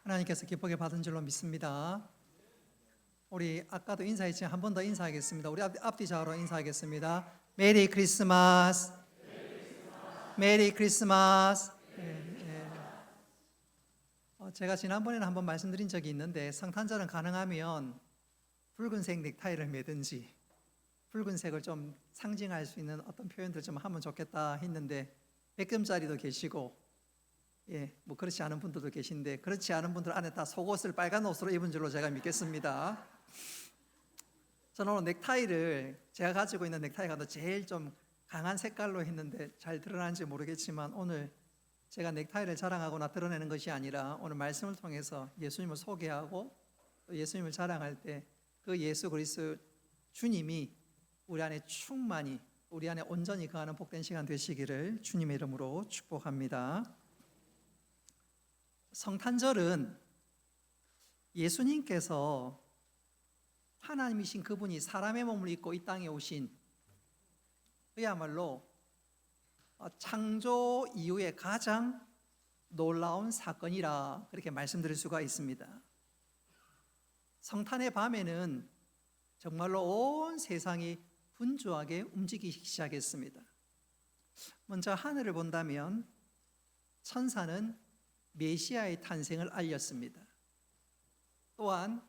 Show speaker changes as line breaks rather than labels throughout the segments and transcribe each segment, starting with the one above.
하나님께서 기쁘게 받은 줄로 믿습니다. 우리 아까도 인사했지만 한 번 더 인사하겠습니다. 우리 앞뒤 좌우로 인사하겠습니다. 메리 크리스마스. 메리 크리스마스. 제가 지난번에는 한번 말씀드린 적이 있는데, 성탄절은 가능하면 붉은색 넥타이를 매든지 붉은색을 좀 상징할 수 있는 어떤 표현들 좀 하면 좋겠다 했는데, 100금짜리도 계시고 뭐 그렇지 않은 분들도 계신데, 그렇지 않은 분들 안에 다 속옷을 빨간 옷으로 입은 줄로 제가 믿겠습니다. 저는 오늘 넥타이를, 제가 가지고 있는 넥타이가 제일 좀 강한 색깔로 했는데 잘 드러나는지 모르겠지만, 오늘 제가 넥타이를 자랑하거나 드러내는 것이 아니라 오늘 말씀을 통해서 예수님을 소개하고 또 예수님을 자랑할 때 그 예수 그리스도 주님이 우리 안에 충만히, 우리 안에 온전히 거하는 복된 시간 되시기를 주님의 이름으로 축복합니다. 성탄절은 예수님께서, 하나님이신 그분이 사람의 몸을 입고 이 땅에 오신, 그야말로 창조 이후에 가장 놀라운 사건이라 그렇게 말씀드릴 수가 있습니다. 성탄의 밤에는 정말로 온 세상이 분주하게 움직이기 시작했습니다. 먼저 하늘을 본다면 천사는 메시아의 탄생을 알렸습니다. 또한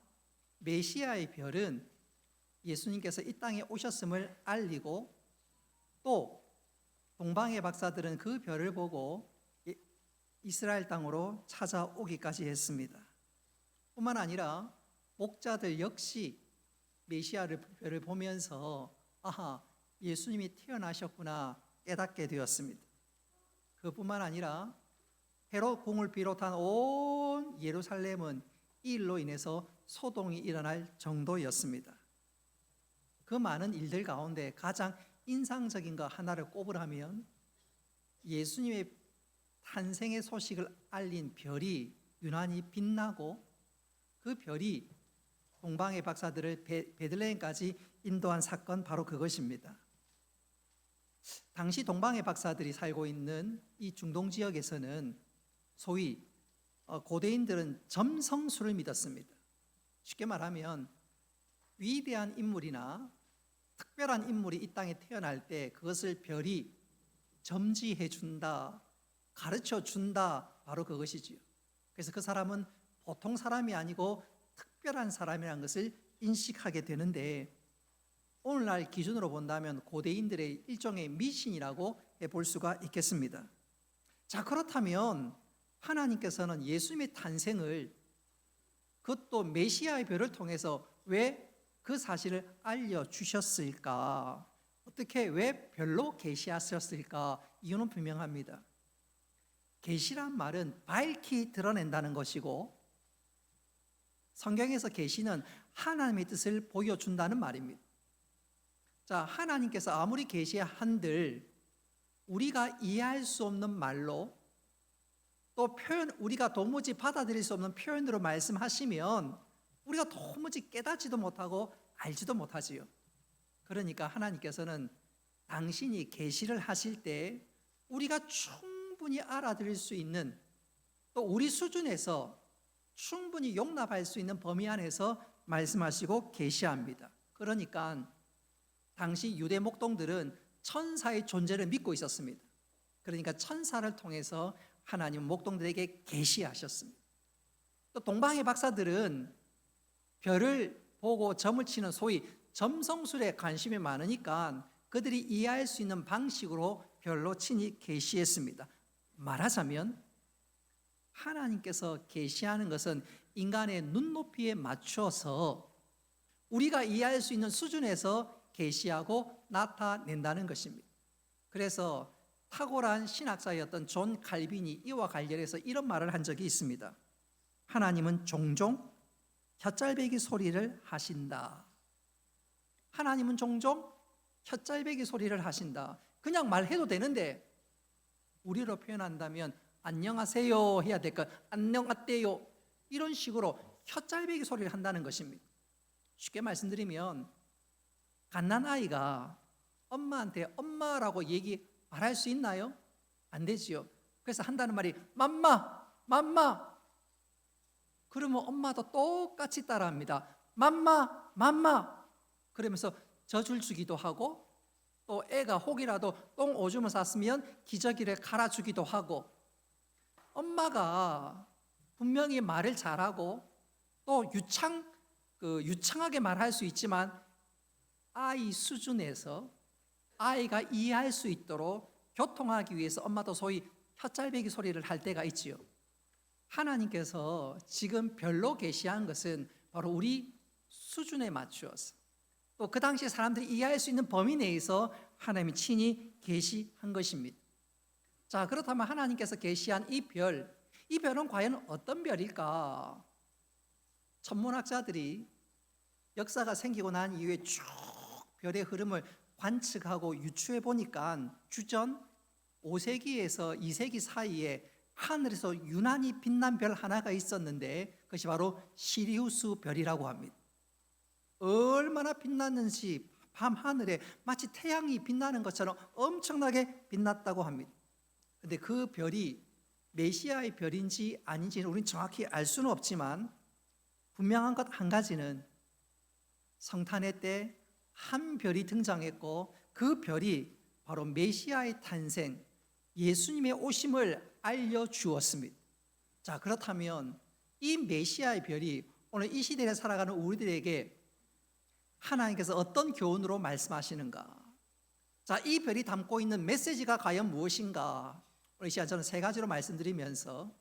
메시아의 별은 예수님께서 이 땅에 오셨음을 알리고, 또 동방의 박사들은 그 별을 보고 이스라엘 땅으로 찾아오기까지 했습니다. 뿐만 아니라 목자들 역시 메시아를 별을 보면서 아하, 예수님이 태어나셨구나 깨닫게 되었습니다. 그뿐만 아니라 헤롯 공을 비롯한 온 예루살렘은 이 일로 인해서 소동이 일어날 정도였습니다. 그 많은 일들 가운데 가장 인상적인 것 하나를 꼽으라면, 예수님의 탄생의 소식을 알린 별이 유난히 빛나고, 그 별이 동방의 박사들을 베들레헴까지 인도한 사건, 바로 그것입니다. 당시 동방의 박사들이 살고 있는 이 중동 지역에서는 소위 고대인들은 점성술을 믿었습니다. 쉽게 말하면 위대한 인물이나 특별한 인물이 이 땅에 태어날 때 그것을 별이 점지해 준다, 가르쳐 준다, 바로 그것이지요. 그래서 그 사람은 보통 사람이 아니고 특별한 사람이라는 것을 인식하게 되는데, 오늘날 기준으로 본다면 고대인들의 일종의 미신이라고 볼 수가 있겠습니다. 자, 그렇다면 하나님께서는 예수님의 탄생을, 그것도 메시아의 별을 통해서 왜 그 사실을 알려주셨을까? 어떻게, 왜 별로 계시하셨을까? 이유는 분명합니다. 계시란 말은 밝히 드러낸다는 것이고, 성경에서 계시는 하나님의 뜻을 보여준다는 말입니다. 자, 하나님께서 아무리 계시한들 우리가 이해할 수 없는 말로, 또 우리가 도무지 받아들일 수 없는 표현으로 말씀하시면 우리가 도무지 깨닫지도 못하고 알지도 못하지요. 그러니까 하나님께서는 당신이 계시를 하실 때 우리가 충분히 알아들을 수 있는, 또 우리 수준에서 충분히 용납할 수 있는 범위 안에서 말씀하시고 계시합니다. 그러니까 당시 유대 목동들은 천사의 존재를 믿고 있었습니다. 그러니까 천사를 통해서 하나님은 목동들에게 계시하셨습니다. 또 동방의 박사들은 별을 보고 점을 치는 소위 점성술에 관심이 많으니까 그들이 이해할 수 있는 방식으로 별로 친히 계시했습니다. 말하자면 하나님께서 계시하는 것은 인간의 눈높이에 맞춰서 우리가 이해할 수 있는 수준에서 계시하고 나타낸다는 것입니다. 그래서 탁월한 신학자였던 존 칼빈이 이와 관련해서 이런 말을 한 적이 있습니다. 하나님은 종종 혓잘배기 소리를 하신다. 하나님은 종종 혓잘배기 소리를 하신다. 그냥 말해도 되는데, 우리로 표현한다면 안녕하세요 해야 될 것, 안녕하대요, 이런 식으로 혓잘배기 소리를 한다는 것입니다. 쉽게 말씀드리면 갓난아이가 엄마한테 엄마라고 말할 수 있나요? 안 되지요. 그래서 한다는 말이 맘마, 맘마. 그러면 엄마도 똑같이 따라합니다. 맘마, 맘마. 그러면서 젖을 주기도 하고, 또 애가 혹이라도 똥 오줌을 쌌으면 기저귀를 갈아주기도 하고, 엄마가 분명히 말을 잘하고 또 유창하게 말할 수 있지만 아이 수준에서 아이가 이해할 수 있도록 교통하기 위해서 엄마도 소위 혓잘배기 소리를 할 때가 있지요. 하나님께서 지금 별로 계시한 것은 바로 우리 수준에 맞추어서 또 그 당시 사람들이 이해할 수 있는 범위 내에서 하나님이 친히 계시한 것입니다. 자, 그렇다면 하나님께서 계시한 이 별은 과연 어떤 별일까? 천문학자들이 역사가 생기고 난 이후에 쭉 별의 흐름을 관측하고 유추해 보니까 주전 5세기에서 2세기 사이에 하늘에서 유난히 빛난 별 하나가 있었는데 그것이 바로 시리우스 별이라고 합니다. 얼마나 빛났는지 밤하늘에 마치 태양이 빛나는 것처럼 엄청나게 빛났다고 합니다. 그런데 그 별이 메시아의 별인지 아닌지는 우리는 정확히 알 수는 없지만 분명한 것 한 가지는 성탄의 때 한 별이 등장했고 그 별이 바로 메시아의 탄생, 예수님의 오심을 알려주었습니다. 자, 그렇다면 이 메시아의 별이 오늘 이 시대에 살아가는 우리들에게 하나님께서 어떤 교훈으로 말씀하시는가? 자, 이 별이 담고 있는 메시지가 과연 무엇인가? 오늘 이 시간 저는 세 가지로 말씀드리면서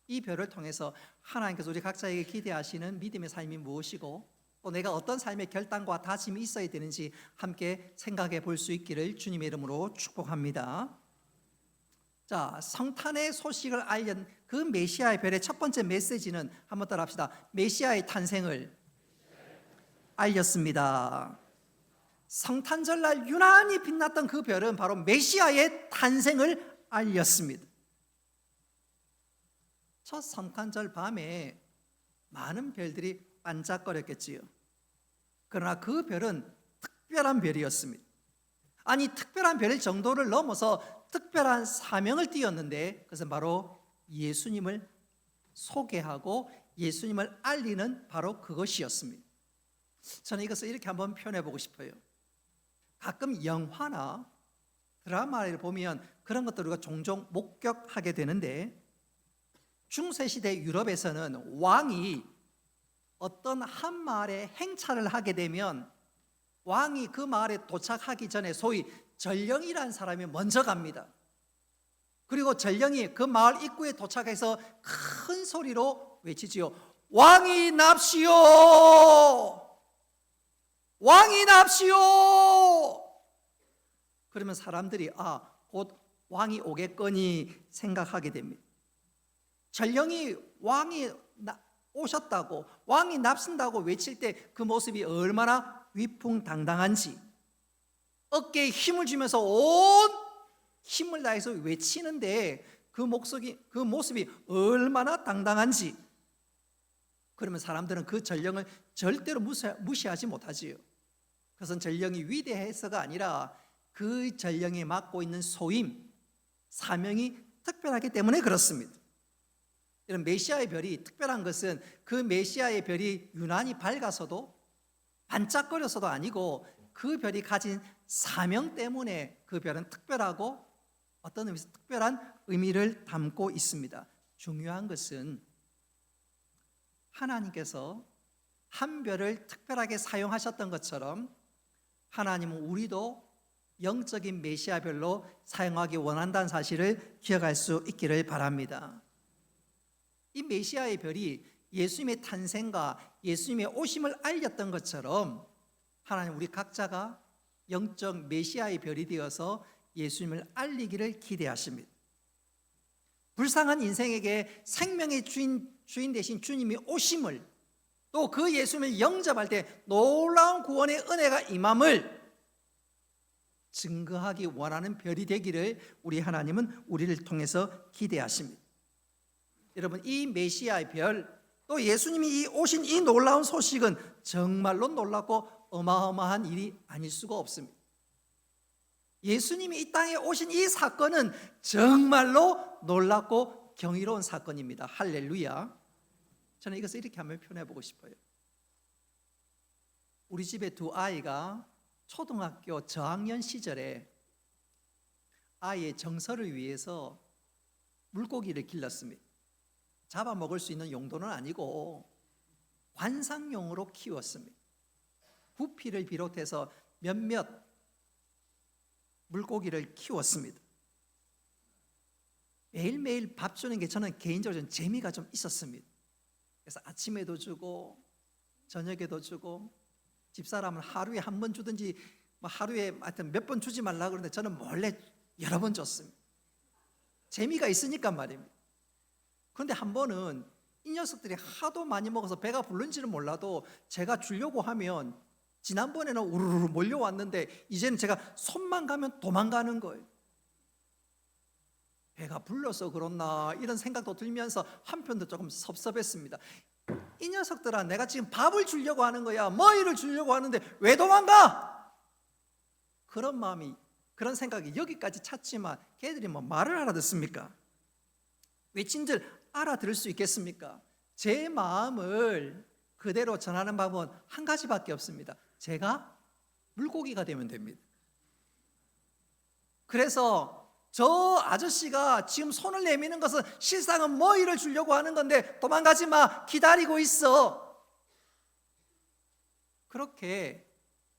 이 별을 통해서 하나님께서 우리 각자에게 기대하시는 믿음의 삶이 무엇이고 또 내가 어떤 삶의 결단과 다짐이 있어야 되는지 함께 생각해 볼 수 있기를 주님의 이름으로 축복합니다. 자, 성탄의 소식을 알린 그 메시아의 별의 첫 번째 메시지는 한번 따라 합시다. 메시아의 탄생을 알렸습니다. 성탄절날 유난히 빛났던 그 별은 바로 메시아의 탄생을 알렸습니다. 첫 성탄절 밤에 많은 별들이 반짝거렸겠지요. 그러나 그 별은 특별한 별이었습니다. 아니, 특별한 별일 정도를 넘어서 특별한 사명을 띠었는데 그것은 바로 예수님을 소개하고 예수님을 알리는 바로 그것이었습니다. 저는 이것을 이렇게 한번 표현해 보고 싶어요. 가끔 영화나 드라마를 보면 그런 것들을 우리가 종종 목격하게 되는데 중세시대 유럽에서는 왕이 어떤 한 마을에 행차를 하게 되면 왕이 그 마을에 도착하기 전에 소위 전령이라는 사람이 먼저 갑니다. 그리고 전령이 그 마을 입구에 도착해서 큰 소리로 외치지요. 왕이 납시오! 왕이 납시오! 그러면 사람들이 곧 왕이 오겠거니 생각하게 됩니다. 전령이 왕이 오셨다고 왕이 납신다고 외칠 때 그 모습이 얼마나 위풍당당한지 어깨에 힘을 주면서 온 힘을 다해서 외치는데 그 모습이 얼마나 당당한지 그러면 사람들은 그 전령을 절대로 무시하지 못하지요. 그것은 전령이 위대해서가 아니라 그 전령이 맡고 있는 소임, 사명이 특별하기 때문에 그렇습니다. 이런 메시아의 별이 특별한 것은 그 메시아의 별이 유난히 밝아서도 반짝거려서도 아니고 그 별이 가진 사명 때문에 그 별은 특별하고 어떤 의미에서 특별한 의미를 담고 있습니다. 중요한 것은 하나님께서 한 별을 특별하게 사용하셨던 것처럼 하나님은 우리도 영적인 메시아 별로 사용하기 원한다는 사실을 기억할 수 있기를 바랍니다. 이 메시아의 별이 예수님의 탄생과 예수님의 오심을 알렸던 것처럼 하나님 우리 각자가 영적 메시아의 별이 되어서 예수님을 알리기를 기대하십니다. 불쌍한 인생에게 생명의 주인 되신 주님이 오심을 또 그 예수님을 영접할 때 놀라운 구원의 은혜가 임함을 증거하기 원하는 별이 되기를 우리 하나님은 우리를 통해서 기대하십니다. 여러분, 이 메시아의 별, 또 예수님이 오신 이 놀라운 소식은 정말로 놀랍고 어마어마한 일이 아닐 수가 없습니다. 예수님이 이 땅에 오신 이 사건은 정말로 놀랍고 경이로운 사건입니다. 할렐루야. 저는 이것을 이렇게 한번 표현해 보고 싶어요. 우리 집에 두 아이가 초등학교 저학년 시절에 아이의 정서를 위해서 물고기를 길렀습니다. 잡아먹을 수 있는 용도는 아니고 관상용으로 키웠습니다. 구피를 비롯해서 몇몇 물고기를 키웠습니다. 매일매일 밥 주는 게 저는 개인적으로 좀 재미가 좀 있었습니다. 그래서 아침에도 주고 저녁에도 주고, 집사람은 하루에 한 번 주든지 하루에 하여튼 몇 번 주지 말라 그러는데 저는 몰래 여러 번 줬습니다. 재미가 있으니까 말입니다. 그런데 한 번은 이 녀석들이 하도 많이 먹어서 배가 부른지는 몰라도 제가 주려고 하면, 지난번에는 우르르 몰려왔는데 이제는 제가 손만 가면 도망가는 거예요. 배가 불러서 그렇나 이런 생각도 들면서 한편도 조금 섭섭했습니다. 이 녀석들아, 내가 지금 밥을 주려고 하는 거야, 먹이를 주려고 하는데 왜 도망가? 그런 마음이, 그런 생각이 여기까지 찼지만 걔들이 뭐 말을 알아듣습니까? 외친들 알아들을 수 있겠습니까? 제 마음을 그대로 전하는 방법은 한 가지밖에 없습니다. 제가 물고기가 되면 됩니다. 그래서 저 아저씨가 지금 손을 내미는 것은 실상은 먹이를 주려고 하는 건데 도망가지 마, 기다리고 있어. 그렇게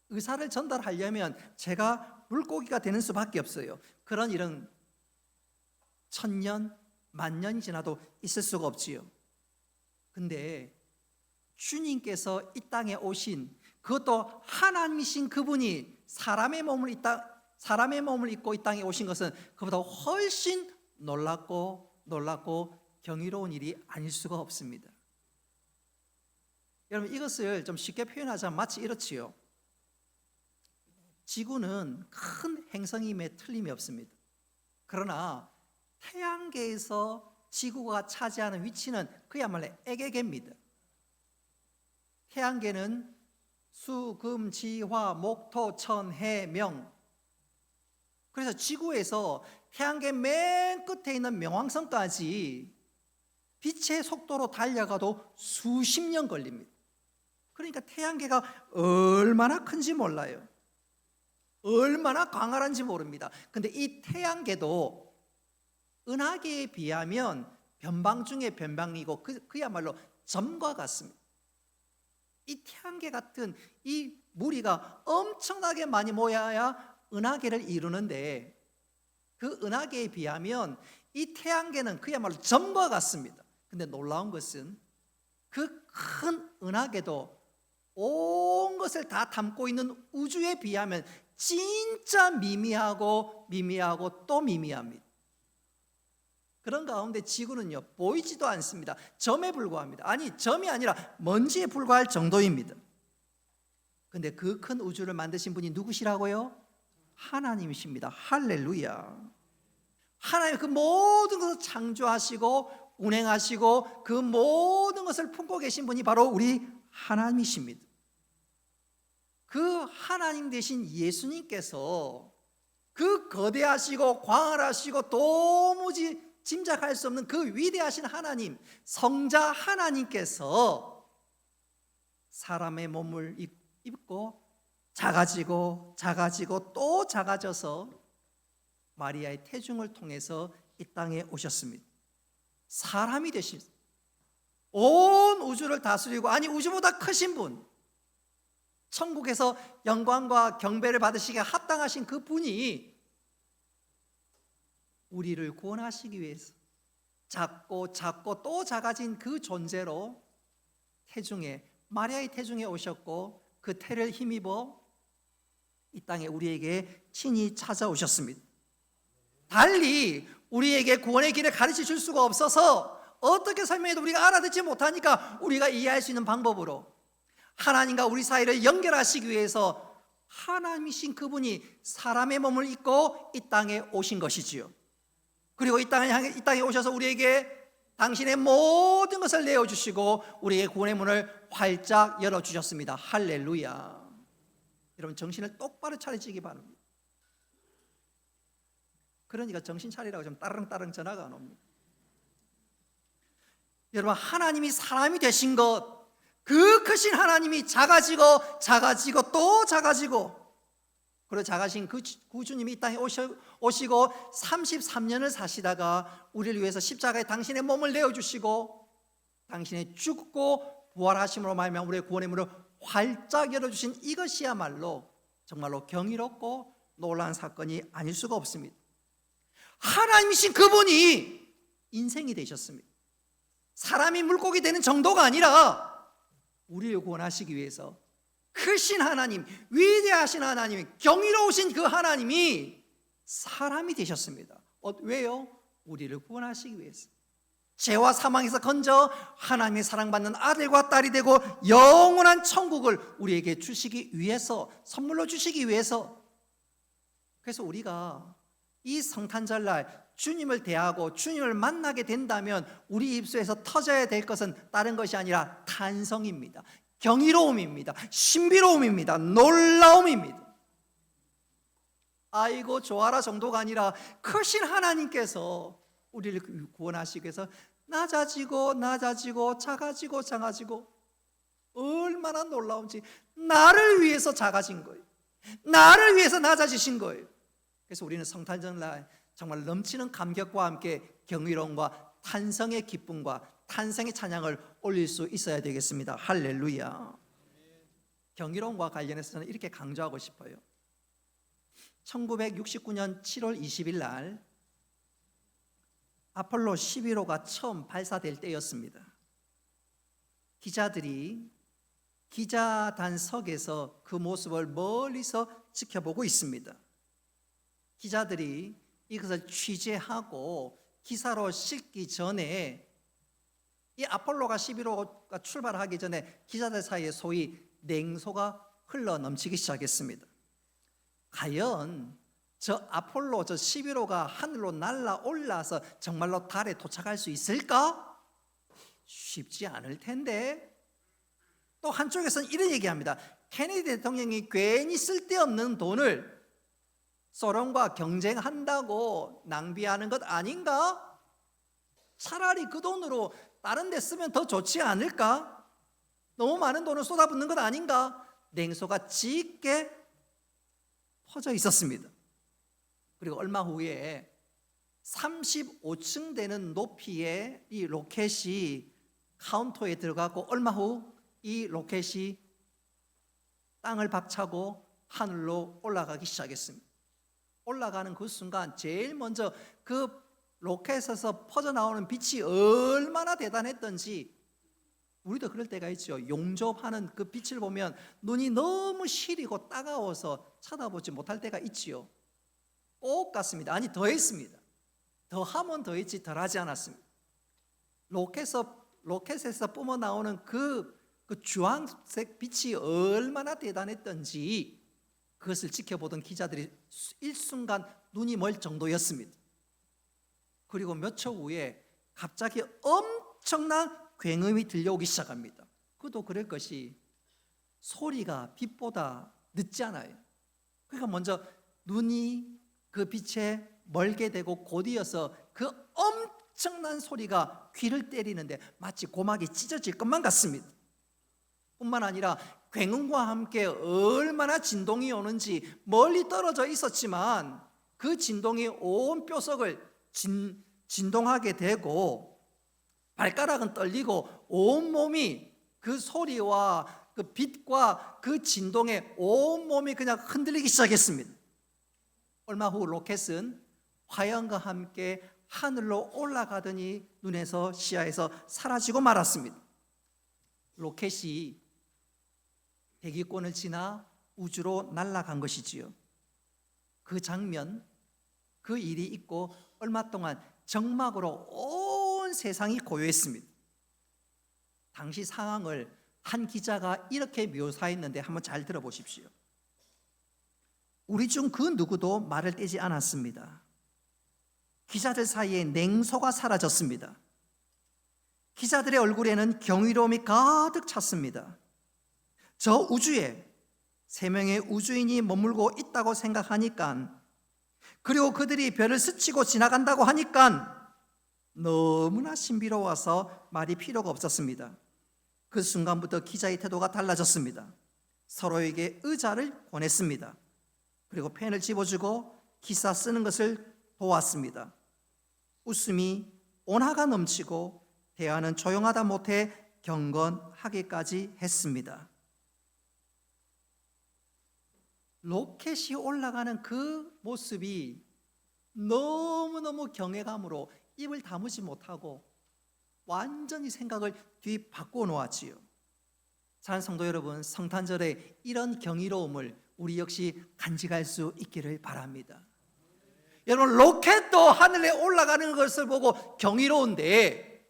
의사를 전달하려면 제가 물고기가 되는 수밖에 없어요. 그런 일은 천년, 만년이 지나도 있을 수가 없지요. 근데 주님께서 이 땅에 오신, 그것도 하나님이신 그분이 사람의 몸을 입고 이 땅에 오신 것은 그보다 훨씬 놀랍고 경이로운 일이 아닐 수가 없습니다. 여러분, 이것을 좀 쉽게 표현하자면 마치 이렇지요. 지구는 큰 행성임에 틀림이 없습니다. 그러나 태양계에서 지구가 차지하는 위치는 그야말로 애계계입니다. 태양계는 수, 금, 지, 화, 목, 토, 천, 해, 명. 그래서 지구에서 태양계 맨 끝에 있는 명왕성까지 빛의 속도로 달려가도 수십 년 걸립니다. 그러니까 태양계가 얼마나 큰지 몰라요. 얼마나 광활한지 모릅니다. 근데 이 태양계도 은하계에 비하면 변방 중에 변방이고 그야말로 점과 같습니다. 이 태양계 같은 이 무리가 엄청나게 많이 모여야 은하계를 이루는데, 그 은하계에 비하면 이 태양계는 그야말로 점과 같습니다. 근데 놀라운 것은 그 큰 은하계도 온 것을 다 담고 있는 우주에 비하면 진짜 미미하고 또 미미합니다. 그런 가운데 지구는요, 보이지도 않습니다. 점에 불과합니다. 아니, 점이 아니라 먼지에 불과할 정도입니다. 근데 그 큰 우주를 만드신 분이 누구시라고요? 하나님이십니다. 할렐루야. 하나님 그 모든 것을 창조하시고 운행하시고 그 모든 것을 품고 계신 분이 바로 우리 하나님이십니다. 그 하나님 되신 예수님께서 그 거대하시고 광활하시고 도무지 짐작할 수 없는 그 위대하신 하나님, 성자 하나님께서 사람의 몸을 입고 작아지고 또 작아져서 마리아의 태중을 통해서 이 땅에 오셨습니다. 사람이 되신, 온 우주를 다스리고, 아니 우주보다 크신 분, 천국에서 영광과 경배를 받으시기에 합당하신 그 분이 우리를 구원하시기 위해서 작고 또 작아진 그 존재로 마리아의 태중에 오셨고, 그 태를 힘입어 이 땅에 우리에게 친히 찾아오셨습니다. 달리 우리에게 구원의 길을 가르쳐 줄 수가 없어서 어떻게 설명해도 우리가 알아듣지 못하니까 우리가 이해할 수 있는 방법으로 하나님과 우리 사이를 연결하시기 위해서 하나님이신 그분이 사람의 몸을 입고 이 땅에 오신 것이지요. 그리고 이 땅에 오셔서 우리에게 당신의 모든 것을 내어주시고 우리의 구원의 문을 활짝 열어주셨습니다. 할렐루야. 여러분, 정신을 똑바로 차리시기 바랍니다. 그러니까 정신 차리라고 좀 따릉따릉 전화가 안 옵니다. 여러분, 하나님이 사람이 되신 것, 그 크신 하나님이 작아지고 또 작아지고, 그리고 작아진 그 구주님이 이 땅에 오시고 33년을 사시다가 우리를 위해서 십자가에 당신의 몸을 내어주시고 당신의 죽고 부활하심으로 말미암아 우리의 구원의 문을 활짝 열어주신 이것이야말로 정말로 경이롭고 놀라운 사건이 아닐 수가 없습니다. 하나님이신 그분이 인생이 되셨습니다. 사람이 물고기 되는 정도가 아니라 우리를 구원하시기 위해서 크신 하나님, 위대하신 하나님, 경이로우신 그 하나님이 사람이 되셨습니다. 왜요? 우리를 구원하시기 위해서. 죄와 사망에서 건져 하나님의 사랑받는 아들과 딸이 되고 영원한 천국을 우리에게 주시기 위해서, 선물로 주시기 위해서. 그래서 우리가 이 성탄절날 주님을 대하고 주님을 만나게 된다면 우리 입술에서 터져야 될 것은 다른 것이 아니라 탄성입니다. 경이로움입니다. 신비로움입니다. 놀라움입니다. 아이고 좋아라 정도가 아니라 크신 하나님께서 우리를 구원하시기 위해서 낮아지고 작아지고 얼마나 놀라운지, 나를 위해서 작아진 거예요. 나를 위해서 낮아지신 거예요. 그래서 우리는 성탄절날 정말 넘치는 감격과 함께 경이로움과 탄성의 기쁨과 탄성의 찬양을 올릴 수 있어야 되겠습니다. 할렐루야. 경이로움과 관련해서 저는 이렇게 강조하고 싶어요. 1969년 7월 20일 날 아폴로 11호가 처음 발사될 때였습니다. 기자들이 기자단석에서 그 모습을 멀리서 지켜보고 있습니다. 기자들이 이것을 취재하고 기사로 실기 전에, 이 아폴로가 11호가 출발하기 전에 기자들 사이에 소위 냉소가 흘러 넘치기 시작했습니다. 과연 저 아폴로, 저 11호가 하늘로 날아올라서 정말로 달에 도착할 수 있을까? 쉽지 않을 텐데. 또 한쪽에서는 이런 얘기합니다. 케네디 대통령이 괜히 쓸데없는 돈을 소련과 경쟁한다고 낭비하는 것 아닌가? 차라리 그 돈으로 다른 데 쓰면 더 좋지 않을까? 너무 많은 돈을 쏟아붓는 것 아닌가? 냉소가 짙게 퍼져 있었습니다. 그리고 얼마 후에 35층 되는 높이의 이 로켓이 카운터에 들어가고 얼마 후 이 로켓이 땅을 박차고 하늘로 올라가기 시작했습니다. 올라가는 그 순간 제일 먼저 그 로켓에서 퍼져나오는 빛이 얼마나 대단했던지, 우리도 그럴 때가 있죠. 용접하는 그 빛을 보면 눈이 너무 시리고 따가워서 쳐다보지 못할 때가 있지요. 똑같습니다. 아니 더했습니다. 더하면 더했지 덜하지 않았습니다. 로켓에서 뿜어나오는 그 주황색 빛이 얼마나 대단했던지 그것을 지켜보던 기자들이 일순간 눈이 멀 정도였습니다. 그리고 몇 초 후에 갑자기 엄청난 굉음이 들려오기 시작합니다. 그도 그럴 것이 소리가 빛보다 늦지 않아요. 그러니까 먼저 눈이 그 빛에 멀게 되고 곧이어서 그 엄청난 소리가 귀를 때리는데 마치 고막이 찢어질 것만 같습니다. 뿐만 아니라 굉음과 함께 얼마나 진동이 오는지 멀리 떨어져 있었지만 그 진동이 온 뼈석을 진동하게 되고 발가락은 떨리고 온 몸이 그 소리와 그 빛과 그 진동에 온 몸이 그냥 흔들리기 시작했습니다. 얼마 후 로켓은 화염과 함께 하늘로 올라가더니 눈에서 시야에서 사라지고 말았습니다. 로켓이 대기권을 지나 우주로 날아간 것이지요. 그 장면, 그 일이 있고 얼마 동안 정막으로 온 세상이 고요했습니다. 당시 상황을 한 기자가 이렇게 묘사했는데 한번 잘 들어보십시오. 우리 중 그 누구도 말을 떼지 않았습니다. 기자들 사이에 냉소가 사라졌습니다. 기자들의 얼굴에는 경이로움이 가득 찼습니다. 저 우주에 3명의 우주인이 머물고 있다고 생각하니까, 그리고 그들이 별을 스치고 지나간다고 하니까 너무나 신비로워서 말이 필요가 없었습니다. 그 순간부터 기자의 태도가 달라졌습니다. 서로에게 의자를 권했습니다. 그리고 펜을 집어주고 기사 쓰는 것을 도왔습니다. 웃음이 온화가 넘치고 대화는 조용하다 못해 경건하게까지 했습니다. 로켓이 올라가는 그 모습이 너무너무 경외감으로 입을 다무지 못하고 완전히 생각을 뒤바꿔 놓았지요. 사랑하는 성도 여러분, 성탄절에 이런 경이로움을 우리 역시 간직할 수 있기를 바랍니다. 여러분, 로켓도 하늘에 올라가는 것을 보고 경이로운데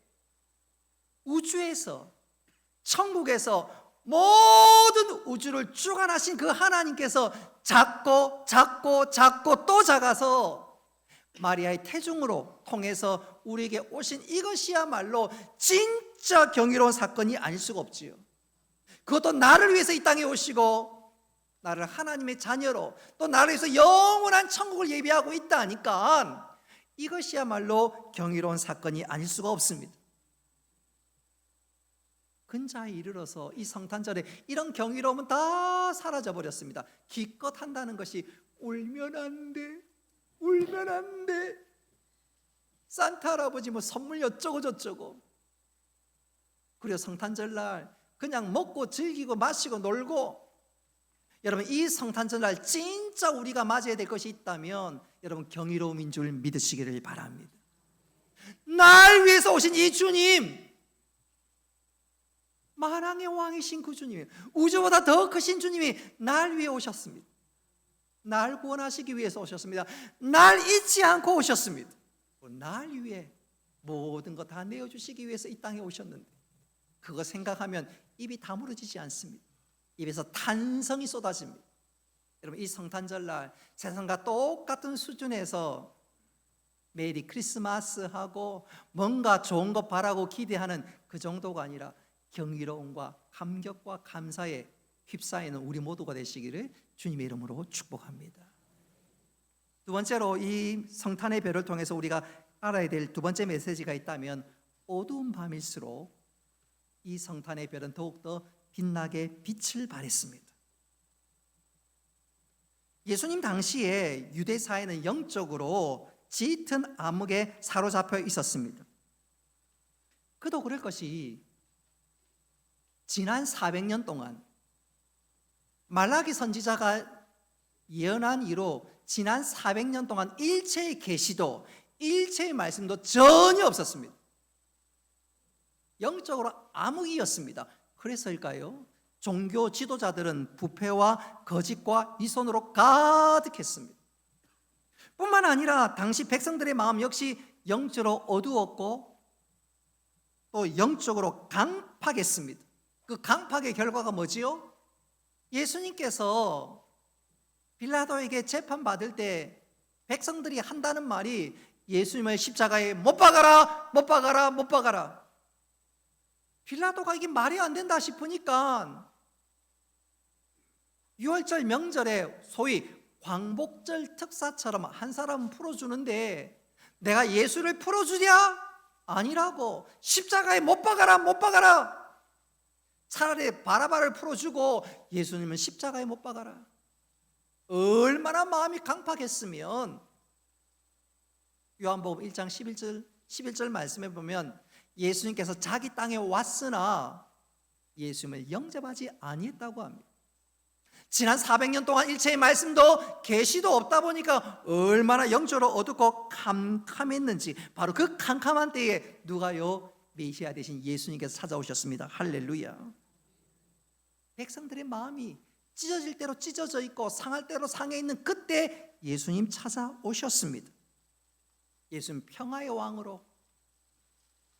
우주에서, 천국에서 모든 우주를 주관하신 그 하나님께서 작고 작고 작고 또 작아서 마리아의 태중으로 통해서 우리에게 오신 이것이야말로 진짜 경이로운 사건이 아닐 수가 없지요. 그것도 나를 위해서 이 땅에 오시고 나를 하나님의 자녀로 또 나를 위해서 영원한 천국을 예비하고 있다니까 이것이야말로 경이로운 사건이 아닐 수가 없습니다. 근자에 이르러서 이 성탄절에 이런 경이로움은 다 사라져 버렸습니다. 기껏 한다는 것이 울면 안 돼, 울면 안 돼, 산타 할아버지 뭐 선물 어쩌고 저쩌고. 그리고 성탄절날 그냥 먹고 즐기고 마시고 놀고. 여러분, 이 성탄절날 진짜 우리가 맞아야 될 것이 있다면 여러분 경이로움인 줄 믿으시기를 바랍니다. 날 위해서 오신 이 주님, 만왕의 왕이신 그 주님, 우주보다 더 크신 주님이 날 위해 오셨습니다. 날 구원하시기 위해서 오셨습니다. 날 잊지 않고 오셨습니다. 날 위해 모든 것 다 내어주시기 위해서 이 땅에 오셨는데 그거 생각하면 입이 다물어지지 않습니다. 입에서 탄성이 쏟아집니다. 여러분, 이 성탄절날 세상과 똑같은 수준에서 메리 크리스마스하고 뭔가 좋은 것 바라고 기대하는 그 정도가 아니라 경이로움과 감격과 감사에 휩싸이는 우리 모두가 되시기를 주님의 이름으로 축복합니다. 두 번째로 이 성탄의 별을 통해서 우리가 알아야 될 두 번째 메시지가 있다면 어두운 밤일수록 이 성탄의 별은 더욱더 빛나게 빛을 발했습니다. 예수님 당시에 유대 사회는 영적으로 짙은 암흑에 사로잡혀 있었습니다. 그도 그럴 것이 지난 400년 동안 말라기 선지자가 예언한 이로 지난 400년 동안 일체의 계시도 일체의 말씀도 전혀 없었습니다. 영적으로 암흑이었습니다. 그래서일까요? 종교 지도자들은 부패와 거짓과 위선으로 가득했습니다. 뿐만 아니라 당시 백성들의 마음 역시 영적으로 어두웠고 또 영적으로 강팍했습니다. 그 강팍의 결과가 뭐지요? 예수님께서 빌라도에게 재판받을 때 백성들이 한다는 말이 예수님을 십자가에 못 박아라, 못 박아라, 못 박아라. 빌라도가 이게 말이 안 된다 싶으니까 6월절 명절에 소위 광복절 특사처럼 한 사람은 풀어주는데 내가 예수를 풀어주랴? 아니라고. 십자가에 못 박아라, 못 박아라. 차라리 바라바를 풀어주고 예수님은 십자가에 못 박아라. 얼마나 마음이 강팍했으면 요한복음 1장 11절 말씀해 보면 예수님께서 자기 땅에 왔으나 예수님을 영접하지 아니했다고 합니다. 지난 400년 동안 일체의 말씀도 계시도 없다 보니까 얼마나 영적으로 어둡고 캄캄했는지 바로 그 캄캄한 때에 누가요? 메시아 되신 예수님께서 찾아오셨습니다. 할렐루야. 백성들의 마음이 찢어질 대로 찢어져 있고 상할 대로 상해 있는 그때 예수님 찾아오셨습니다. 예수님 평화의 왕으로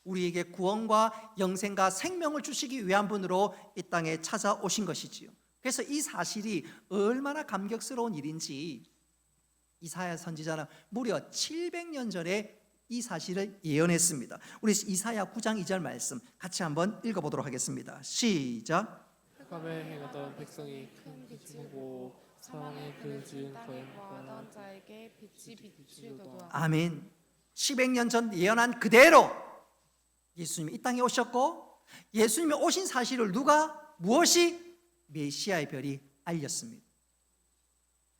우리에게 구원과 영생과 생명을 주시기 위한 분으로 이 땅에 찾아오신 것이지요. 그래서 이 사실이 얼마나 감격스러운 일인지 이사야 선지자는 무려 700년 전에 이 사실을 예언했습니다. 우리 이사야 9장 2절 말씀 같이 한번 읽어보도록 하겠습니다. 시작.
밤에 행하던 백성이 큰 빛을 보고 사방에 그 지은 거행과
하던 자에게 빛이 비추도다.
아멘. 700년 전 예언한 그대로 예수님이 이 땅에 오셨고, 예수님이 오신 사실을 무엇이? 메시아의 별이 알렸습니다.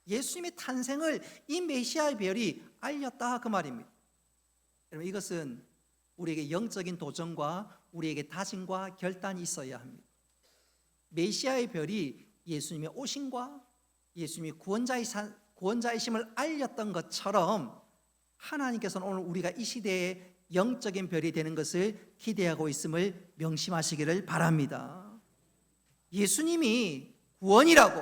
예수님의 탄생을 이 메시아의 별이 알렸다, 그 말입니다. 여러분, 이것은 우리에게 영적인 도전과 우리에게 다짐과 결단이 있어야 합니다. 메시아의 별이 예수님의 오심과 예수님이 구원자이심을 알렸던 것처럼 하나님께서는 오늘 우리가 이 시대에 영적인 별이 되는 것을 기대하고 있음을 명심하시기를 바랍니다. 예수님이 구원이라고,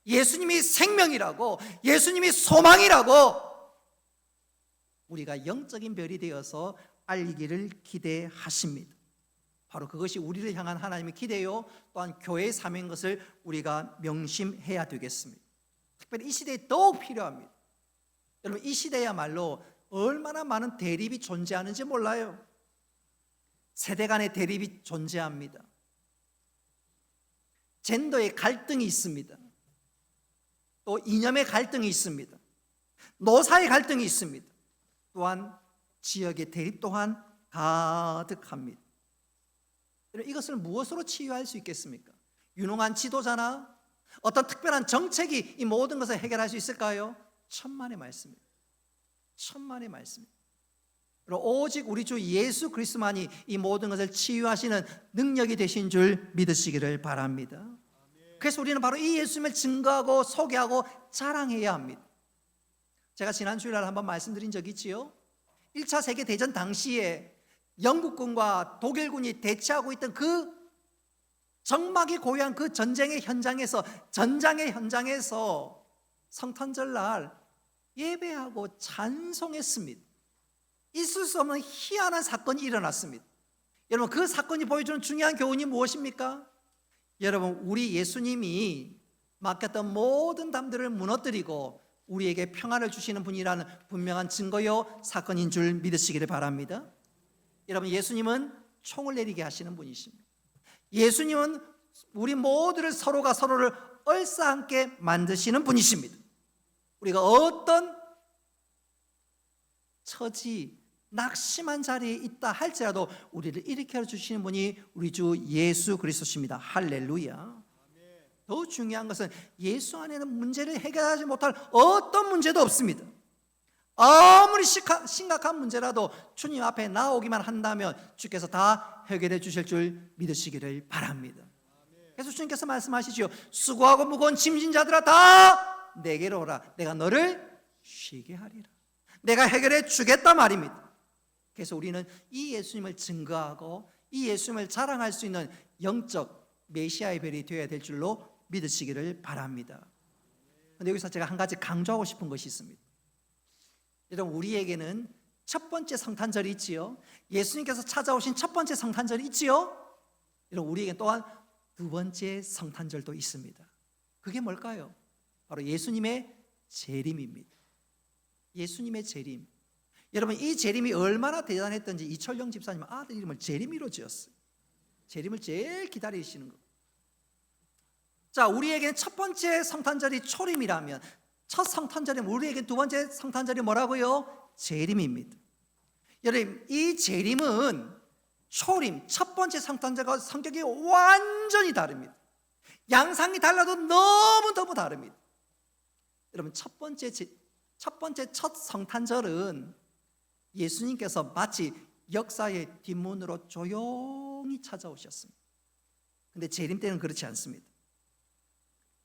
예수님이 생명이라고, 예수님이 소망이라고 우리가 영적인 별이 되어서 알리기를 기대하십니다. 바로 그것이 우리를 향한 하나님의 기대요, 또한 교회의 사명인 것을 우리가 명심해야 되겠습니다. 특별히 이 시대에 더욱 필요합니다. 여러분, 이 시대야말로 얼마나 많은 대립이 존재하는지 몰라요. 세대 간의 대립이 존재합니다. 젠더의 갈등이 있습니다. 또 이념의 갈등이 있습니다. 노사의 갈등이 있습니다. 또한 지역의 대립 또한 가득합니다. 이것을 무엇으로 치유할 수 있겠습니까? 유능한 지도자나 어떤 특별한 정책이 이 모든 것을 해결할 수 있을까요? 천만의 말씀입니다. 천만의 말씀입니다. 오직 우리 주 예수 그리스도만이 이 모든 것을 치유하시는 능력이 되신 줄 믿으시기를 바랍니다. 그래서 우리는 바로 이 예수님을 증거하고 소개하고 자랑해야 합니다. 제가 지난 주일날 한번 말씀드린 적이 있지요. 1차 세계대전 당시에 영국군과 독일군이 대치하고 있던 그 적막이 고요한 그 전장의 현장에서 성탄절날 예배하고 찬송했습니다. 있을 수 없는 희한한 사건이 일어났습니다. 여러분, 그 사건이 보여주는 중요한 교훈이 무엇입니까? 여러분, 우리 예수님이 맡겼던 모든 담들을 무너뜨리고 우리에게 평안을 주시는 분이라는 분명한 증거요 사건인 줄 믿으시기를 바랍니다. 여러분, 예수님은 총을 내리게 하시는 분이십니다. 예수님은 우리 모두를 서로가 서로를 얼싸안게 만드시는 분이십니다. 우리가 어떤 처지, 낙심한 자리에 있다 할지라도 우리를 일으켜 주시는 분이 우리 주 예수 그리스도십니다. 할렐루야. 더 중요한 것은 예수 안에는 문제를 해결하지 못할 어떤 문제도 없습니다. 아무리 심각한 문제라도 주님 앞에 나오기만 한다면 주께서 다 해결해 주실 줄 믿으시기를 바랍니다. 그래서 주님께서 말씀하시죠. 수고하고 무거운 짐진 자들아 다 내게로 오라. 내가 너를 쉬게 하리라. 내가 해결해 주겠다 말입니다. 그래서 우리는 이 예수님을 증거하고 이 예수님을 자랑할 수 있는 영적 메시아의 별이 되어야 될 줄로 믿으시기를 바랍니다. 그런데 여기서 제가 한 가지 강조하고 싶은 것이 있습니다. 여러분, 우리에게는 첫 번째 성탄절이 있지요. 예수님께서 찾아오신 첫 번째 성탄절이 있지요. 여러분, 우리에게 또한 두 번째 성탄절도 있습니다. 그게 뭘까요? 바로 예수님의 재림입니다. 예수님의 재림. 여러분, 이 재림이 얼마나 대단했던지 이철영 집사님은 아들 이름을 재림이로 지었어요. 재림을 제일 기다리시는 것. 자, 우리에게는 첫 번째 성탄절이 초림이라면 첫 성탄절이면 우리에게 두 번째 성탄절이 뭐라고요? 재림입니다. 여러분, 이 재림은 초림, 첫 번째 성탄절과 성격이 완전히 다릅니다. 양상이 달라도 너무너무 다릅니다. 여러분, 첫 번째 첫 성탄절은 예수님께서 마치 역사의 뒷문으로 조용히 찾아오셨습니다. 그런데 재림 때는 그렇지 않습니다.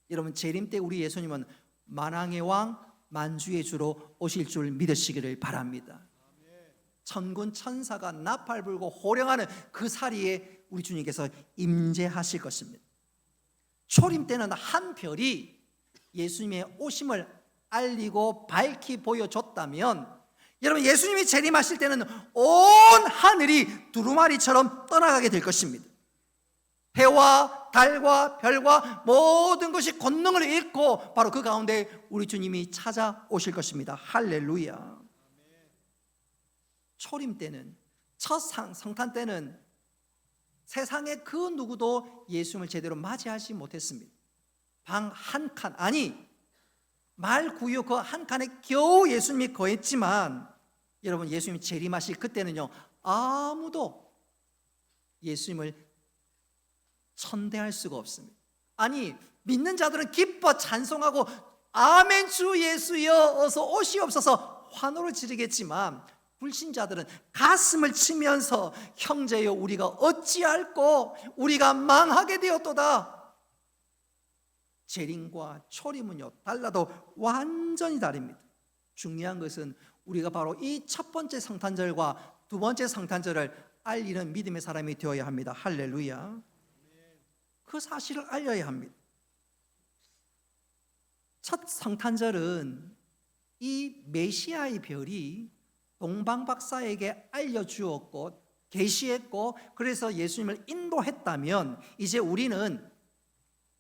여러분, 재림 때 우리 예수님은 만왕의 왕 만주의 주로 오실 줄 믿으시기를 바랍니다. 천군 천사가 나팔 불고 호령하는 그 사리에 우리 주님께서 임재하실 것입니다. 초림 때는 한 별이 예수님의 오심을 알리고 밝히 보여줬다면, 여러분, 예수님이 재림하실 때는 온 하늘이 두루마리처럼 떠나가게 될 것입니다. 해와 달과 별과 모든 것이 권능을 잃고 바로 그 가운데 우리 주님이 찾아오실 것입니다. 할렐루야. 초림 때는, 첫 성탄 때는 세상의 그 누구도 예수님을 제대로 맞이하지 못했습니다. 방 한 칸, 아니 말 구유 그 한 칸에 겨우 예수님이 거했지만, 여러분, 예수님이 재림하실 그때는요, 아무도 예수님을 천대할 수가 없습니다. 아니, 믿는 자들은 기뻐 찬송하고 아멘 주 예수여 어서 오시옵소서 환호를 지르겠지만, 불신자들은 가슴을 치면서 형제여 우리가 어찌할꼬 우리가 망하게 되었도다. 재림과 초림은요 달라도 완전히 다릅니다. 중요한 것은 우리가 바로 이 첫 번째 성탄절과 두 번째 성탄절을 알리는 믿음의 사람이 되어야 합니다. 할렐루야. 그 사실을 알려야 합니다. 첫 성탄절은 이 메시아의 별이 동방박사에게 알려주었고 계시했고, 그래서 예수님을 인도했다면, 이제 우리는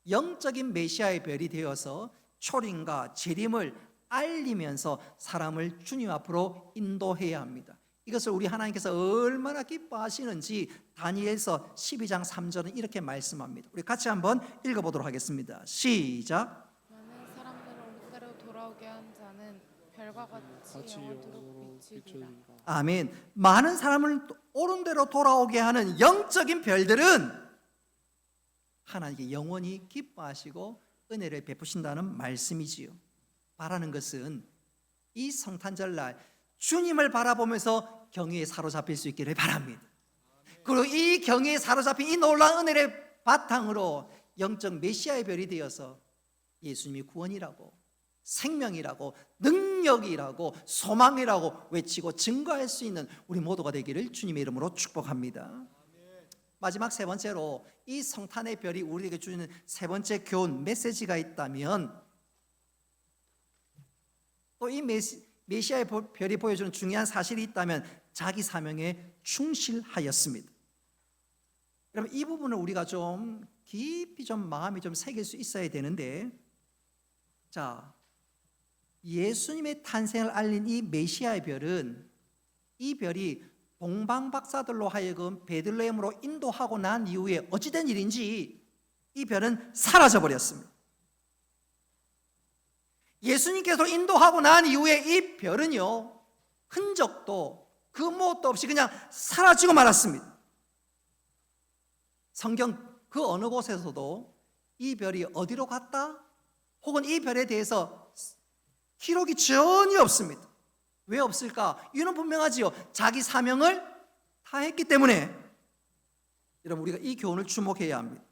영적인 메시아의 별이 되어서 초림과 재림을 알리면서 사람을 주님 앞으로 인도해야 합니다. 이것을 우리 하나님께서 얼마나 기뻐하시는지 다니엘서 12장 3절은 이렇게 말씀합니다. 우리 같이 한번 읽어보도록 하겠습니다. 시작.
많은 사람들을 옥대로 돌아오게 한 자는 별과 같이 영원토록 비추리라.
아멘. 많은 사람을 옳은 대로 돌아오게 하는 영적인 별들은 하나님께 영원히 기뻐하시고 은혜를 베푸신다는 말씀이지요. 바라는 것은 이 성탄절날 주님을 바라보면서 경외에 사로잡힐 수 있기를 바랍니다. 그리고 이 경외에 사로잡힌 이 놀라운 은혜를 바탕으로 영적 메시아의 별이 되어서 예수님이 구원이라고, 생명이라고, 능력이라고, 소망이라고 외치고 증거할 수 있는 우리 모두가 되기를 주님의 이름으로 축복합니다. 마지막 세 번째로 이 성탄의 별이 우리에게 주는 세 번째 교훈 메시지가 있다면, 또 이 메시아의 별이 보여주는 중요한 사실이 있다면 자기 사명에 충실하였습니다. 여러분, 이 부분을 우리가 좀 깊이 좀 마음이 좀 새길 수 있어야 되는데, 자, 예수님의 탄생을 알린 이 메시아의 별은, 이 별이 동방박사들로 하여금 베들레헴으로 인도하고 난 이후에 어찌된 일인지 이 별은 사라져 버렸습니다. 예수님께서 인도하고 난 이후에 이 별은요 흔적도 그 무엇도 없이 그냥 사라지고 말았습니다. 성경 그 어느 곳에서도 이 별이 어디로 갔다 혹은 이 별에 대해서 기록이 전혀 없습니다. 왜 없을까? 이유는 분명하지요. 자기 사명을 다했기 때문에. 여러분, 우리가 이 교훈을 주목해야 합니다.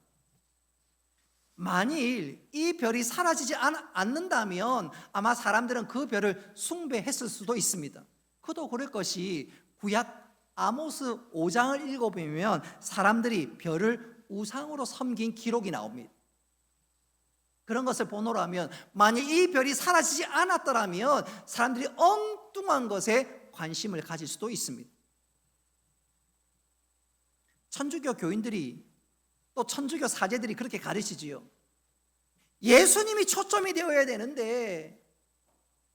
만일 이 별이 사라지지 않는다면 아마 사람들은 그 별을 숭배했을 수도 있습니다. 그도 그럴 것이 구약 아모스 5장을 읽어보면 사람들이 별을 우상으로 섬긴 기록이 나옵니다. 그런 것을 보노라면 만약 이 별이 사라지지 않았더라면 사람들이 엉뚱한 것에 관심을 가질 수도 있습니다. 천주교 교인들이 또 천주교 사제들이 그렇게 가르치지요. 예수님이 초점이 되어야 되는데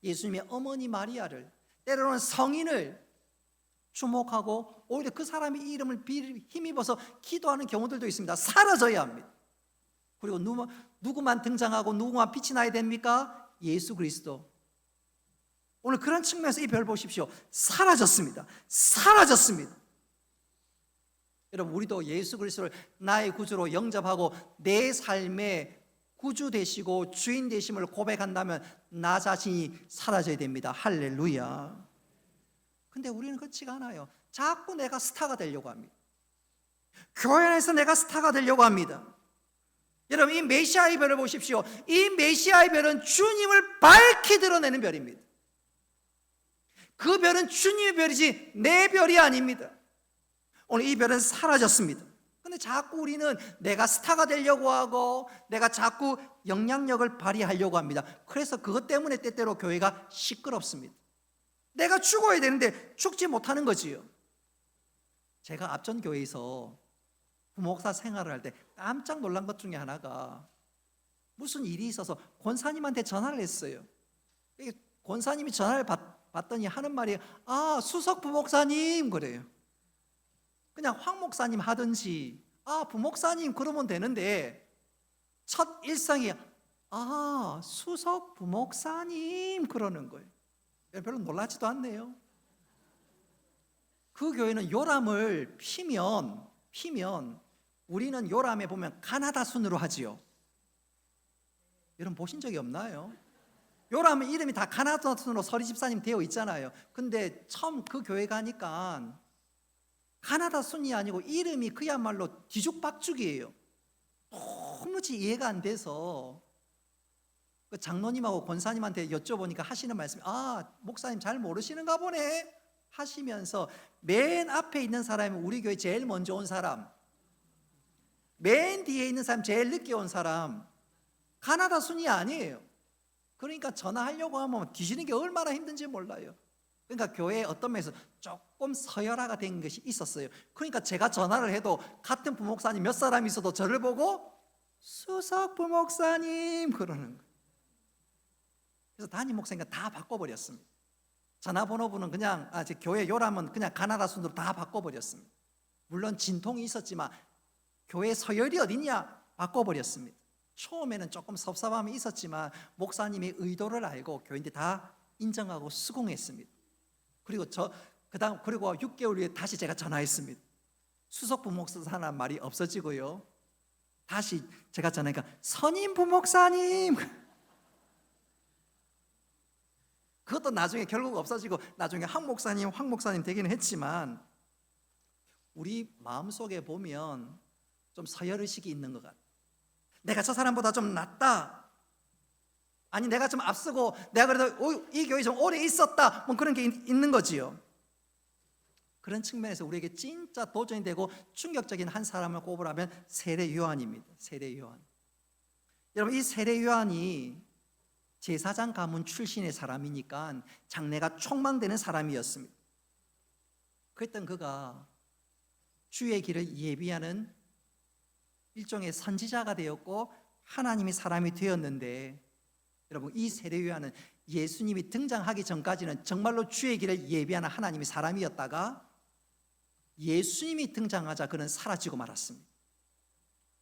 예수님의 어머니 마리아를, 때로는 성인을 주목하고 오히려 그 사람의 이름을 힘입어서 기도하는 경우들도 있습니다. 사라져야 합니다. 그리고 누구만 등장하고 누구만 빛이 나야 됩니까? 예수 그리스도. 오늘 그런 측면에서 이 별 보십시오. 사라졌습니다. 사라졌습니다. 여러분, 우리도 예수 그리스도를 나의 구주로 영접하고 내 삶의 구주 되시고 주인 되심을 고백한다면 나 자신이 사라져야 됩니다. 할렐루야. 근데 우리는 그렇지가 않아요. 자꾸 내가 스타가 되려고 합니다. 교회 안에서 내가 스타가 되려고 합니다. 여러분, 이 메시아의 별을 보십시오. 이 메시아의 별은 주님을 밝히 드러내는 별입니다. 그 별은 주님의 별이지 내 별이 아닙니다. 오늘 이 별은 사라졌습니다. 근데 자꾸 우리는 내가 스타가 되려고 하고 내가 자꾸 영향력을 발휘하려고 합니다. 그래서 그것 때문에 때때로 교회가 시끄럽습니다. 내가 죽어야 되는데 죽지 못하는 거지요. 제가 앞전 교회에서 부목사 생활을 할 때 깜짝 놀란 것 중에 하나가, 무슨 일이 있어서 권사님한테 전화를 했어요. 권사님이 전화를 받더니 하는 말이 수석 부목사님 그래요. 그냥 황 목사님 하든지 부목사님 그러면 되는데 첫 일상이 수석 부목사님 그러는 거예요. 별로 놀라지도 않네요. 그 교회는 요람을 피면 우리는 요람에 보면 가나다 순으로 하지요. 여러분 보신 적이 없나요? 요람은 이름이 다 가나다 순으로 서리 집사님 되어 있잖아요. 근데 처음 그 교회 가니까 가나다 순이 아니고 이름이 그야말로 뒤죽박죽이에요. 도무지 이해가 안 돼서 그 장로님하고 권사님한테 여쭤보니까 하시는 말씀이 목사님 잘 모르시는가 보네 하시면서 맨 앞에 있는 사람이 우리 교회 제일 먼저 온 사람, 맨 뒤에 있는 사람 제일 늦게 온 사람, 가나다 순이 아니에요. 그러니까 전화하려고 하면 뒤지는 게 얼마나 힘든지 몰라요. 그러니까 교회에 어떤 면에서 조금 서열화가 된 것이 있었어요. 그러니까 제가 전화를 해도 같은 부목사님 몇 사람이 있어도 저를 보고 수석 부목사님 그러는 거예요. 그래서 담임 목사님과 다 바꿔버렸습니다. 전화번호부는 그냥 제 교회 요람은 그냥 가나다 순으로 다 바꿔버렸습니다. 물론 진통이 있었지만 교회 서열이 어딨냐 바꿔버렸습니다. 처음에는 조금 섭섭함이 있었지만 목사님의 의도를 알고 교인들이 다 인정하고 수긍했습니다. 그리고 그리고 6개월 후에 다시 제가 전화했습니다. 수석 부목사라는 말이 없어지고요. 다시 제가 전화하니까 선임 부목사님. 그것도 나중에 결국 없어지고 나중에 황 목사님 되기는 했지만 우리 마음속에 보면 좀 서열의식이 있는 것 같아요. 내가 저 사람보다 좀 낫다, 아니 내가 좀 앞서고 내가 그래도 이 교회 좀 오래 있었다, 뭐 그런 게 있는 거지요. 그런 측면에서 우리에게 진짜 도전이 되고 충격적인 한 사람을 꼽으라면 세례 요한입니다. 세례 요한. 여러분 이 세례 요한이 제사장 가문 출신의 사람이니까 장래가 촉망되는 사람이었습니다. 그랬던 그가 주의 길을 예비하는 일종의 선지자가 되었고 하나님이 사람이 되었는데, 여러분 이 세례 요한은 예수님이 등장하기 전까지는 정말로 주의 길을 예비하는 하나님이 사람이었다가 예수님이 등장하자 그는 사라지고 말았습니다.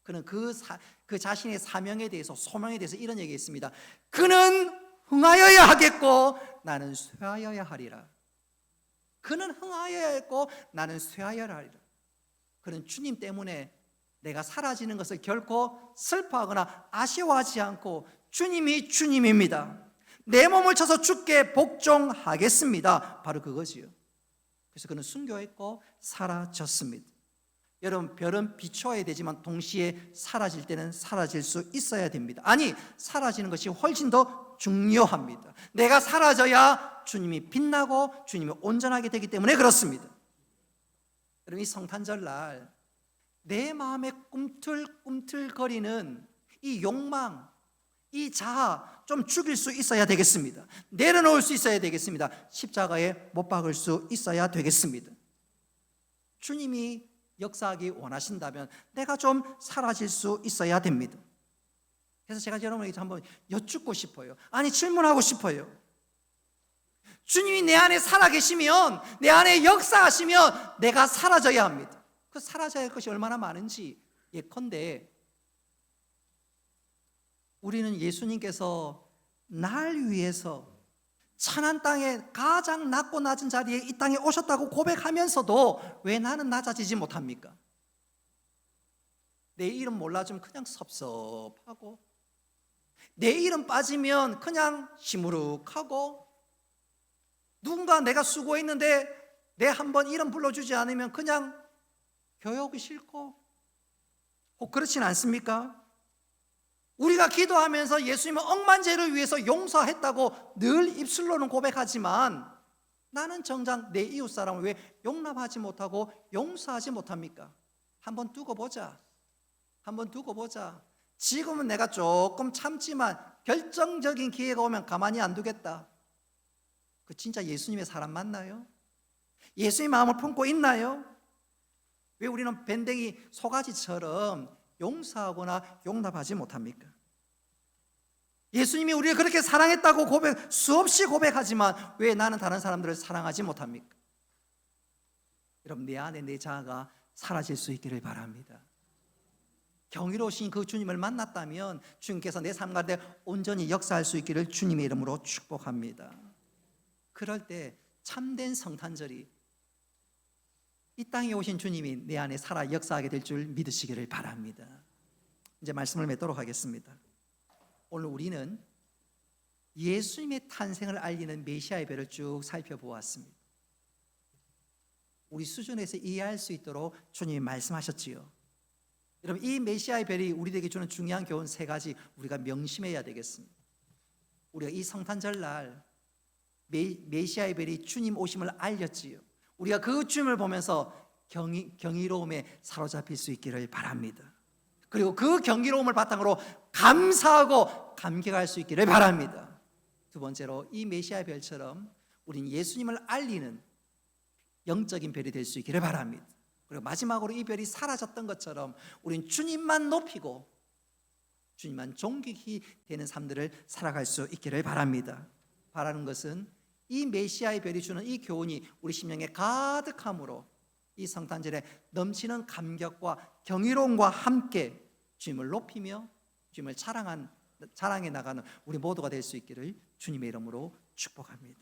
그는 그 자신의 사명에 대해서, 소명에 대해서 이런 얘기했습니다. 그는 흥하여야 하겠고 나는 쇠하여야 하리라. 그는 흥하여야 했고 나는 쇠하여야 하리라. 그는 주님 때문에 내가 사라지는 것을 결코 슬퍼하거나 아쉬워하지 않고 주님이 주님입니다, 내 몸을 쳐서 주께 복종하겠습니다, 바로 그거지요. 그래서 그는 순교했고 사라졌습니다. 여러분 별은 비춰야 되지만 동시에 사라질 때는 사라질 수 있어야 됩니다. 아니 사라지는 것이 훨씬 더 중요합니다. 내가 사라져야 주님이 빛나고 주님이 온전하게 되기 때문에 그렇습니다. 여러분 이 성탄절 날 내 마음에 꿈틀꿈틀거리는 이 욕망, 이 자아 좀 죽일 수 있어야 되겠습니다. 내려놓을 수 있어야 되겠습니다. 십자가에 못 박을 수 있어야 되겠습니다. 주님이 역사하기 원하신다면 내가 좀 사라질 수 있어야 됩니다. 그래서 제가 여러분에게 한번 여쭙고 싶어요. 아니 질문하고 싶어요. 주님이 내 안에 살아계시면, 내 안에 역사하시면 내가 사라져야 합니다. 그 사라져야 할 것이 얼마나 많은지 예컨대 우리는 예수님께서 날 위해서 천한 땅에 가장 낮고 낮은 자리에 이 땅에 오셨다고 고백하면서도 왜 나는 낮아지지 못합니까? 내 이름 몰라주면 그냥 섭섭하고, 내 이름 빠지면 그냥 시무룩하고, 누군가 내가 수고했는데 내 한번 이름 불러주지 않으면 그냥 교육이 싫고, 혹 그렇진 않습니까? 우리가 기도하면서 예수님은 억만 죄를 위해서 용서했다고 늘 입술로는 고백하지만 나는 정작 내 이웃 사람을 왜 용납하지 못하고 용서하지 못합니까? 한번 두고 보자. 한번 두고 보자. 지금은 내가 조금 참지만 결정적인 기회가 오면 가만히 안 두겠다. 그 진짜 예수님의 사람 맞나요? 예수님의 마음을 품고 있나요? 왜 우리는 밴댕이 소가지처럼 용서하거나 용납하지 못합니까? 예수님이 우리를 그렇게 사랑했다고 수없이 고백하지만 왜 나는 다른 사람들을 사랑하지 못합니까? 여러분 내 안에 내 자아가 사라질 수 있기를 바랍니다. 경이로우신 그 주님을 만났다면 주님께서 내 삶 가운데 온전히 역사할 수 있기를 주님의 이름으로 축복합니다. 그럴 때 참된 성탄절이 이 땅에 오신 주님이 내 안에 살아 역사하게 될 줄 믿으시기를 바랍니다. 이제 말씀을 맺도록 하겠습니다. 오늘 우리는 예수님의 탄생을 알리는 메시아의 별을 쭉 살펴보았습니다. 우리 수준에서 이해할 수 있도록 주님이 말씀하셨지요. 여러분, 이 메시아의 별이 우리에게 주는 중요한 교훈 세 가지 우리가 명심해야 되겠습니다. 우리가 이 성탄절 날 메시아의 별이 주님 오심을 알렸지요. 우리가 그 주님을 보면서 경이로움에 사로잡힐 수 있기를 바랍니다. 그리고 그 경이로움을 바탕으로 감사하고 감격할 수 있기를 바랍니다. 두 번째로 이 메시아 별처럼 우리는 예수님을 알리는 영적인 별이 될 수 있기를 바랍니다. 그리고 마지막으로 이 별이 사라졌던 것처럼 우리는 주님만 높이고 주님만 존귀히 되는 삶들을 살아갈 수 있기를 바랍니다. 바라는 것은 이 메시아의 별이 주는 이 교훈이 우리 심령에 가득함으로 이 성탄절에 넘치는 감격과 경이로움과 함께 주님을 높이며 주님을 자랑해 나가는 우리 모두가 될 수 있기를 주님의 이름으로 축복합니다.